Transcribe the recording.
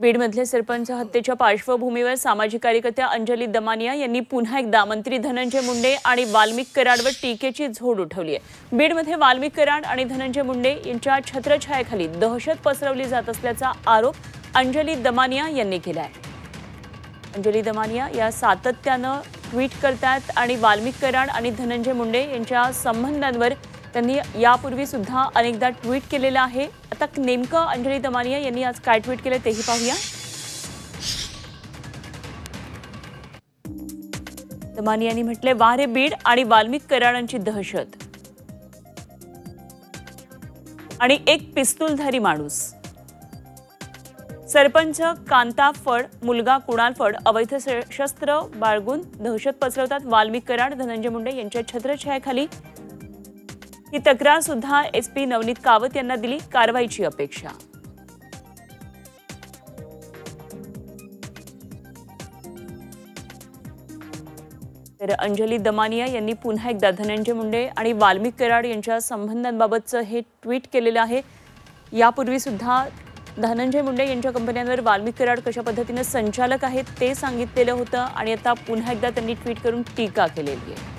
बीडमधले सरपंच हत्येच्या पार्श्वभूमीवर सामाजिक कार्यकर्त्या अंजली दमानिया यांनी पुन्हा एकदा मंत्री धनंजय मुंडे आणि वाल्मिक कराडवर टीकेची झोड उठवली आहे। बीडमध्ये वाल्मिक कराड आणि धनंजय मुंडे यांच्या छत्रछायेखाली दहशत पसरवली जात असल्याचा आरोप अंजली दमानिया यांनी केला आहे। अंजली दमानिया या सातत्यानं ट्विट करतात आणि वाल्मिक कराड आणि धनंजय मुंडे यांच्या संबंधांवर त्यांनी यापूर्वी सुद्धा अनेकदा ट्विट केलेलं आहे। आता नेमकं अंजली दमानिया यांनी आज काय ट्विट केले तेही पाहूया। दमानियांनी म्हटले, वारे बीड आणि वाल्मिक कराडांची दहशत आणि एक पिस्तूलधारी माणूस। सरपंच कांता फड मुलगा कुणाल फड अवैध शस्त्र बाळगून दहशत पसरवतात। वाल्मिक कराड धनंजय मुंडे यांच्या छत्रछायेखाली ही तक्रार सुद्धा एसपी नवनीत कावत यांना दिली। कारवाईची अपेक्षा। तर अंजली दमानिया यांनी पुन्हा एकदा धनंजय मुंडे आणि वाल्मिक कराड यांच्या संबंधांबाबतचं हे ट्विट केलेलं आहे। यापूर्वी सुद्धा धनंजय मुंडे यांच्या कंपन्यांवर वाल्मिक कराड कशा पद्धतीने संचालक आहेत ते सांगितलेलं होतं आणि आता पुन्हा एकदा त्यांनी ट्विट करून टीका केलेली आहे।